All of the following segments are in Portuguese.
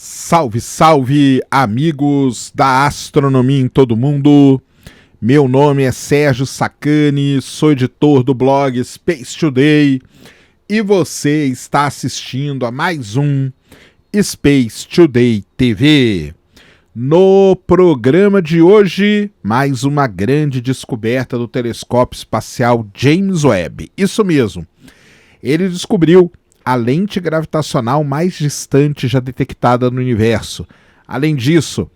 Salve, salve, amigos da astronomia em todo mundo. Meu nome é Sérgio Sacani, sou editor do blog Space Today e você está assistindo a mais um Space Today TV. No programa de hoje, mais uma grande descoberta do telescópio espacial James Webb. Isso mesmo, ele descobriu a lente gravitacional mais distante já detectada no universo. Além disso,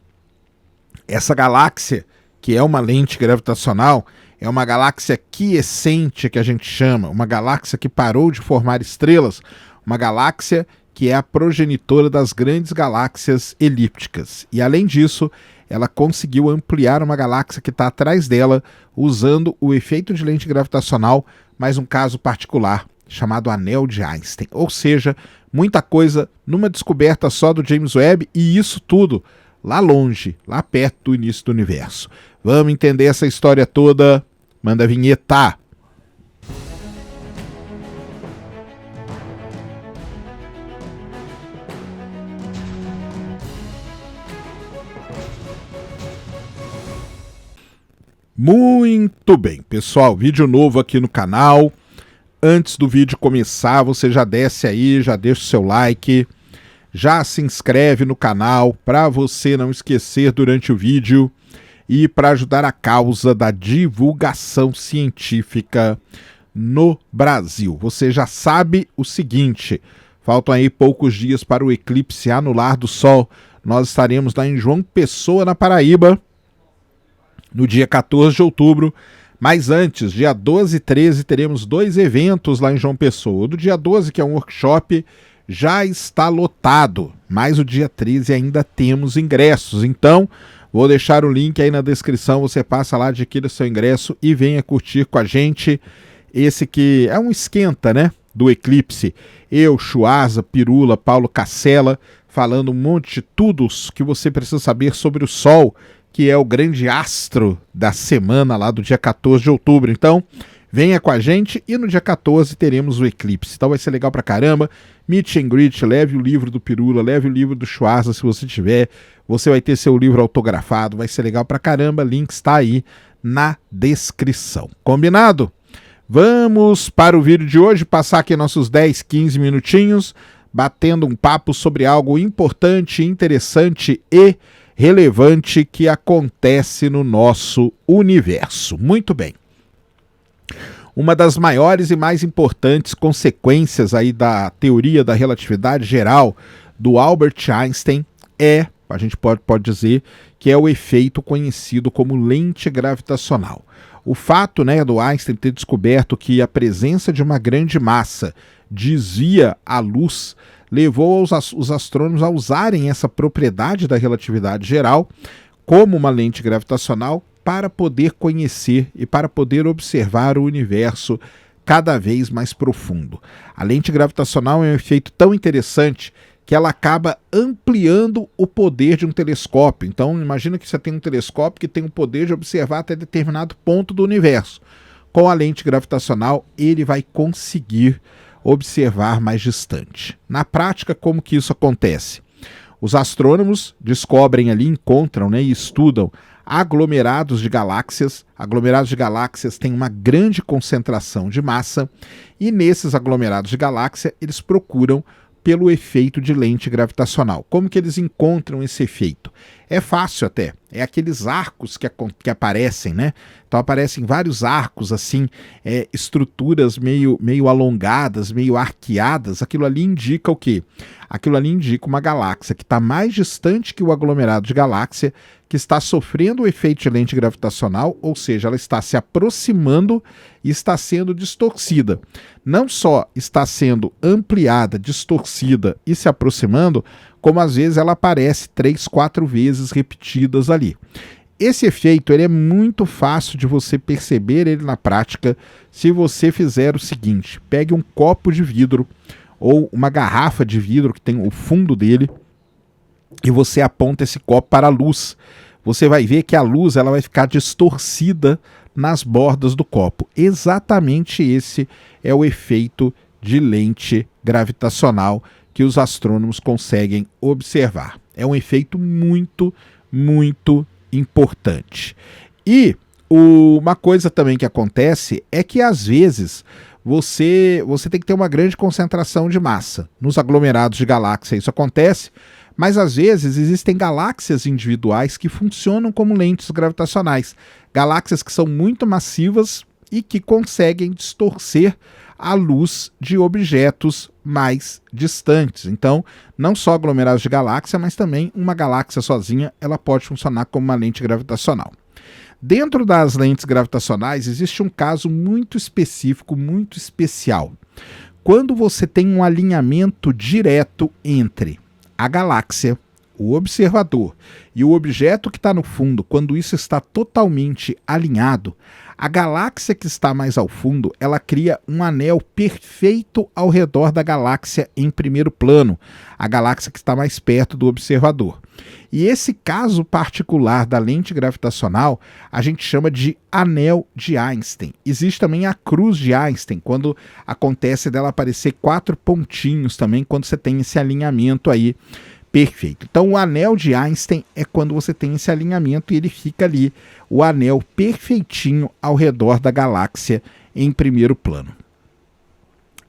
essa galáxia, que é uma lente gravitacional, é uma galáxia quiescente, que a gente chama, uma galáxia que parou de formar estrelas, uma galáxia que é a progenitora das grandes galáxias elípticas. E além disso, ela conseguiu ampliar uma galáxia que está atrás dela, usando o efeito de lente gravitacional, mais um caso particular, chamado Anel de Einstein. Ou seja, muita coisa numa descoberta só do James Webb, e isso tudo lá longe, lá perto do início do universo. Vamos entender essa história toda? Manda a vinheta! Muito bem, pessoal, vídeo novo aqui no canal. Antes do vídeo começar, você já desce aí, já deixa o seu like, já se inscreve no canal para você não esquecer durante o vídeo e para ajudar a causa da divulgação científica no Brasil. Você já sabe o seguinte, faltam aí poucos dias para o eclipse anular do Sol. Nós estaremos lá em João Pessoa, na Paraíba, no dia 14 de outubro. Mas antes, dia 12 e 13, teremos dois eventos lá em João Pessoa. O do dia 12, que é um workshop, já está lotado, mas o dia 13 ainda temos ingressos. Então, vou deixar o link aí na descrição, você passa lá, adquira seu ingresso e venha curtir com a gente esse que é um esquenta, né, do eclipse. Eu, Chuasa, Pirula, Paulo Cassela, falando um monte de tudo que você precisa saber sobre o Sol, que é o grande astro da semana lá do dia 14 de outubro. Então, venha com a gente e no dia 14 teremos o eclipse. Então vai ser legal pra caramba. Meet and greet, leve o livro do Pirula, leve o livro do Chuasa, se você tiver. Você vai ter seu livro autografado, vai ser legal pra caramba. Link está aí na descrição. Combinado? Vamos para o vídeo de hoje, passar aqui nossos 10, 15 minutinhos, batendo um papo sobre algo importante, interessante e relevante que acontece no nosso universo. Muito bem. Uma das maiores e mais importantes consequências aí da teoria da relatividade geral do Albert Einstein a gente pode dizer, que é o efeito conhecido como lente gravitacional. O fato, né, do Einstein ter descoberto que a presença de uma grande massa desvia a luz levou os astrônomos a usarem essa propriedade da relatividade geral como uma lente gravitacional para poder conhecer e para poder observar o universo cada vez mais profundo. A lente gravitacional é um efeito tão interessante que ela acaba ampliando o poder de um telescópio. Então, imagina que você tem um telescópio que tem o poder de observar até determinado ponto do universo. Com a lente gravitacional, ele vai conseguir observar mais distante. Na prática, como que isso acontece? Os astrônomos descobrem ali, encontram, né, e estudam aglomerados de galáxias. Aglomerados de galáxias têm uma grande concentração de massa e nesses aglomerados de galáxia eles procuram pelo efeito de lente gravitacional. Como que eles encontram esse efeito? É fácil até, é aqueles arcos que aparecem, né? Então aparecem vários arcos, assim, estruturas meio alongadas, meio arqueadas. Aquilo ali indica o quê? Aquilo ali indica uma galáxia que está mais distante que o aglomerado de galáxia, que está sofrendo o efeito de lente gravitacional, ou seja, ela está se aproximando e está sendo distorcida. Não só está sendo ampliada, distorcida e se aproximando, como às vezes ela aparece 3, 4 vezes repetidas ali. Esse efeito ele é muito fácil de você perceber ele na prática se você fizer o seguinte: pegue um copo de vidro ou uma garrafa de vidro que tem o fundo dele e você aponta esse copo para a luz. Você vai ver que a luz ela vai ficar distorcida nas bordas do copo. Exatamente esse é o efeito de lente gravitacional que os astrônomos conseguem observar. É um efeito muito, muito importante. E uma coisa também que acontece é que às vezes você tem que ter uma grande concentração de massa. Nos aglomerados de galáxia isso acontece, mas às vezes existem galáxias individuais que funcionam como lentes gravitacionais. Galáxias que são muito massivas e que conseguem distorcer a luz de objetos mais distantes. Então, não só aglomerados de galáxia, mas também uma galáxia sozinha, ela pode funcionar como uma lente gravitacional. Dentro das lentes gravitacionais existe um caso muito específico, muito especial. Quando você tem um alinhamento direto entre a galáxia, o observador e o objeto que está no fundo, quando isso está totalmente alinhado, a galáxia que está mais ao fundo, ela cria um anel perfeito ao redor da galáxia em primeiro plano, a galáxia que está mais perto do observador. E esse caso particular da lente gravitacional, a gente chama de anel de Einstein. Existe também a cruz de Einstein, quando acontece dela aparecer 4 pontinhos também, quando você tem esse alinhamento aí perfeito. Então o anel de Einstein é quando você tem esse alinhamento e ele fica ali, o anel perfeitinho ao redor da galáxia em primeiro plano.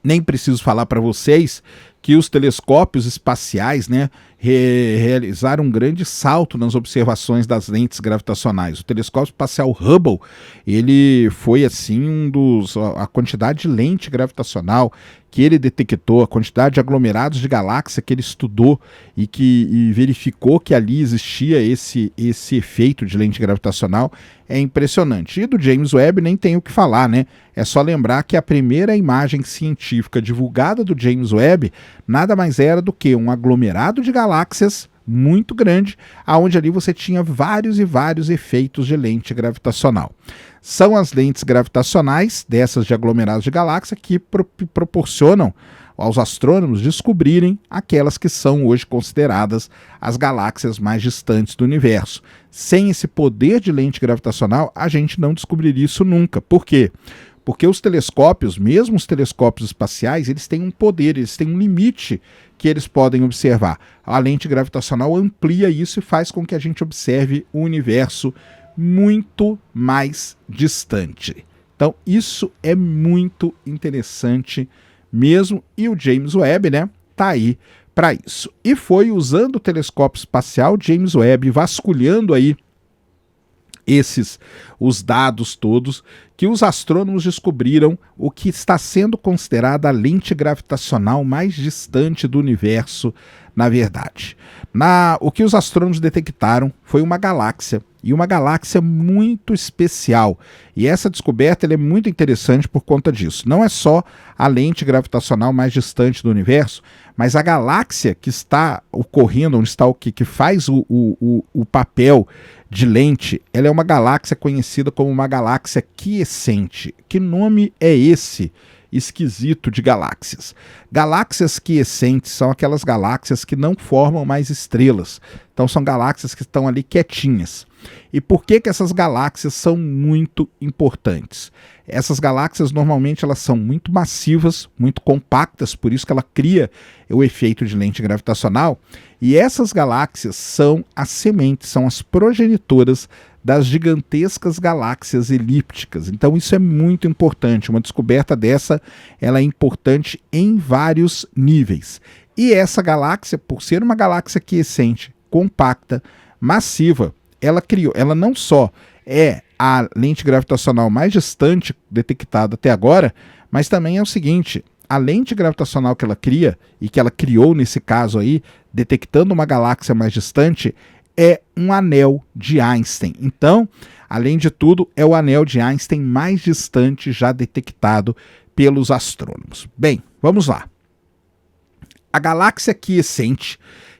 Nem preciso falar para vocês que os telescópios espaciais, realizaram um grande salto nas observações das lentes gravitacionais. O telescópio espacial Hubble, ele foi assim a quantidade de lente gravitacional que ele detectou, a quantidade de aglomerados de galáxia que ele estudou e verificou que ali existia esse efeito de lente gravitacional é impressionante. E do James Webb nem tem o que falar, né? É só lembrar que a primeira imagem científica divulgada do James Webb nada mais era do que um aglomerado de galáxias muito grande, aonde ali você tinha vários e vários efeitos de lente gravitacional. São as lentes gravitacionais, dessas de aglomerados de galáxia, que proporcionam aos astrônomos descobrirem aquelas que são hoje consideradas as galáxias mais distantes do universo. Sem esse poder de lente gravitacional, a gente não descobriria isso nunca. Por quê? Porque os telescópios, mesmo os telescópios espaciais, eles têm um poder, eles têm um limite que eles podem observar. A lente gravitacional amplia isso e faz com que a gente observe o universo muito mais distante. Então, isso é muito interessante mesmo, e o James Webb, tá aí para isso. E foi usando o telescópio espacial James Webb, vasculhando aí os dados todos, que os astrônomos descobriram o que está sendo considerada a lente gravitacional mais distante do universo, na verdade. O que os astrônomos detectaram foi uma galáxia, e uma galáxia muito especial. E essa descoberta é muito interessante por conta disso. Não é só a lente gravitacional mais distante do universo, mas a galáxia que está ocorrendo, onde está o que faz o papel de lente, ela é uma galáxia conhecida como uma galáxia quiescente. Que nome é esse esquisito de galáxias? Galáxias quiescentes são aquelas galáxias que não formam mais estrelas. Então são galáxias que estão ali quietinhas. E por que essas galáxias são muito importantes? Essas galáxias normalmente elas são muito massivas, muito compactas, por isso que ela cria o efeito de lente gravitacional. E essas galáxias são as sementes, são as progenitoras das gigantescas galáxias elípticas. Então isso é muito importante. Uma descoberta dessa, ela é importante em vários níveis. E essa galáxia, por ser uma galáxia quiescente, compacta, massiva, ela não só é a lente gravitacional mais distante detectada até agora, mas também é o seguinte: a lente gravitacional que ela cria, e que ela criou nesse caso aí, detectando uma galáxia mais distante, é um anel de Einstein. Então, além de tudo, é o anel de Einstein mais distante já detectado pelos astrônomos. Bem, vamos lá. A galáxia quiescente,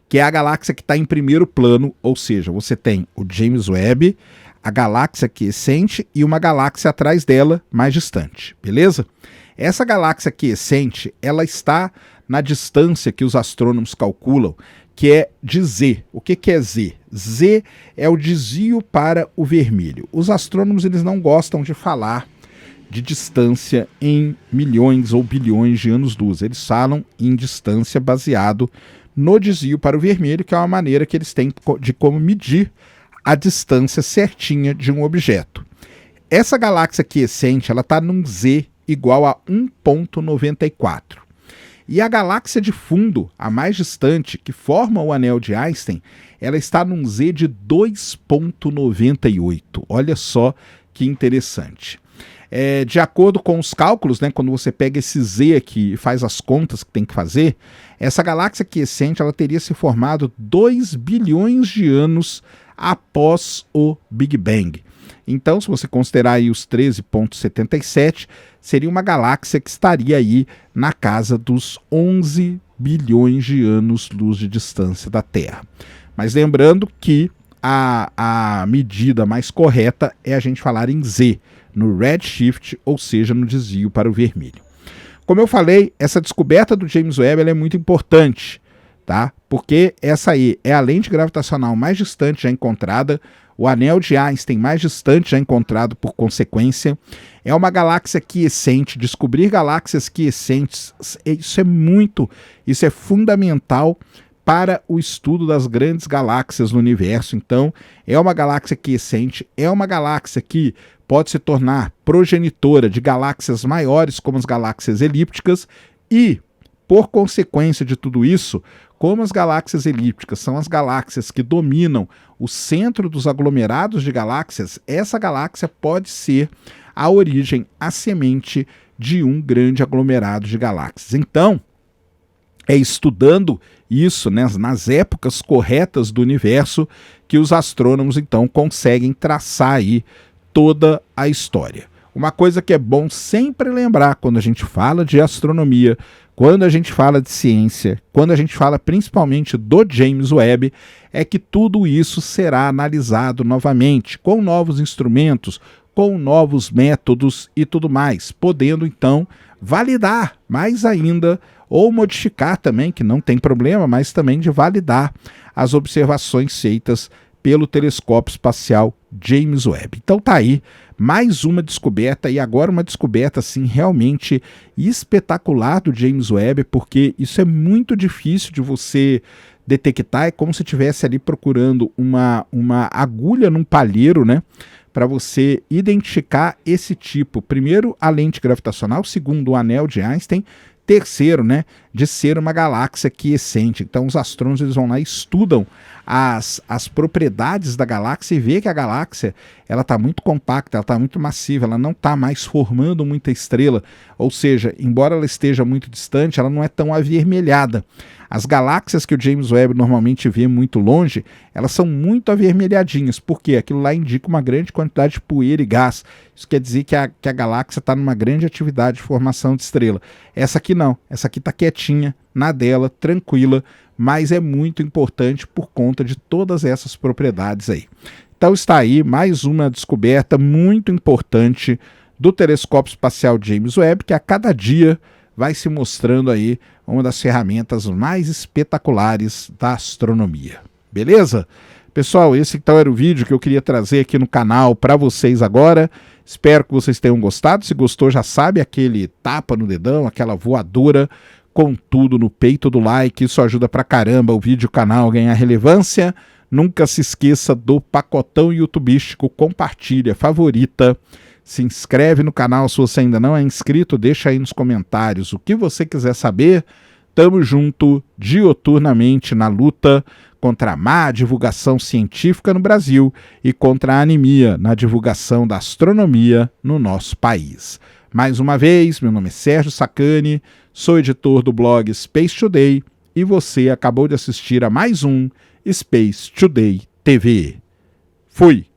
que é a galáxia que está em primeiro plano, ou seja, você tem o James Webb, a galáxia quiescente e uma galáxia atrás dela, mais distante, beleza? Essa galáxia quiescente, ela está na distância que os astrônomos calculam, que é de Z. O que é Z? Z é o desvio para o vermelho. Os astrônomos eles não gostam de falar de distância em milhões ou bilhões de anos-luz. Eles falam em distância baseado no desvio para o vermelho, que é uma maneira que eles têm de como medir a distância certinha de um objeto. Essa galáxia quiescente está num Z igual a 1,94. E a galáxia de fundo, a mais distante, que forma o anel de Einstein, ela está num Z de 2,98. Olha só que interessante. De acordo com os cálculos, né, quando você pega esse Z aqui e faz as contas que tem que fazer, essa galáxia quiescente ela teria se formado 2 bilhões de anos após o Big Bang. Então, se você considerar aí os 13,77, seria uma galáxia que estaria aí na casa dos 11 bilhões de anos-luz de distância da Terra. Mas lembrando que a medida mais correta é a gente falar em Z, no redshift, ou seja, no desvio para o vermelho. Como eu falei, essa descoberta do James Webb ela é muito importante, tá? Porque essa aí é a lente gravitacional mais distante já encontrada, o anel de Einstein mais distante já encontrado por consequência, é uma galáxia quiescente. Descobrir galáxias quiescentes, isso é fundamental para o estudo das grandes galáxias no universo. Então, é uma galáxia quiescente, é uma galáxia que pode se tornar progenitora de galáxias maiores, como as galáxias elípticas, e, por consequência de tudo isso, como as galáxias elípticas são as galáxias que dominam o centro dos aglomerados de galáxias, essa galáxia pode ser a origem, a semente de um grande aglomerado de galáxias. Então, é estudando isso, né, nas épocas corretas do universo que os astrônomos então conseguem traçar aí toda a história. Uma coisa que é bom sempre lembrar quando a gente fala de astronomia, quando a gente fala de ciência, quando a gente fala principalmente do James Webb, é que tudo isso será analisado novamente, com novos instrumentos, com novos métodos e tudo mais, podendo então validar mais ainda, ou modificar também, que não tem problema, mas também de validar as observações feitas pelo telescópio espacial James Webb. Então tá aí mais uma descoberta, e agora uma descoberta assim realmente espetacular do James Webb, porque isso é muito difícil de você detectar, é como se estivesse ali procurando uma agulha num palheiro, né? Para você identificar esse tipo, primeiro a lente gravitacional, segundo o anel de Einstein, terceiro, né, de ser uma galáxia quiescente. Então os astrônomos eles vão lá e estudam as propriedades da galáxia e vê que a galáxia ela está muito compacta, ela está muito massiva, ela não está mais formando muita estrela, ou seja, embora ela esteja muito distante, ela não é tão avermelhada. As galáxias que o James Webb normalmente vê muito longe, elas são muito avermelhadinhas, porque aquilo lá indica uma grande quantidade de poeira e gás. Isso quer dizer que a galáxia está numa grande atividade de formação de estrela. Essa aqui não, essa aqui está quietinha, na dela, tranquila, mas é muito importante por conta de todas essas propriedades aí. Então está aí mais uma descoberta muito importante do telescópio espacial James Webb, que a cada dia vai se mostrando aí uma das ferramentas mais espetaculares da astronomia. Beleza? Pessoal, esse então era o vídeo que eu queria trazer aqui no canal para vocês agora. Espero que vocês tenham gostado. Se gostou, já sabe, aquele tapa no dedão, aquela voadora com tudo no peito do like. Isso ajuda pra caramba o vídeo e o canal a ganhar relevância. Nunca se esqueça do pacotão youtubístico, compartilha, favorita. Se inscreve no canal se você ainda não é inscrito, deixa aí nos comentários o que você quiser saber. Tamo junto diuturnamente na luta contra a má divulgação científica no Brasil e contra a anemia na divulgação da astronomia no nosso país. Mais uma vez, meu nome é Sérgio Sacani, sou editor do blog Space Today e você acabou de assistir a mais um Space Today TV. Fui!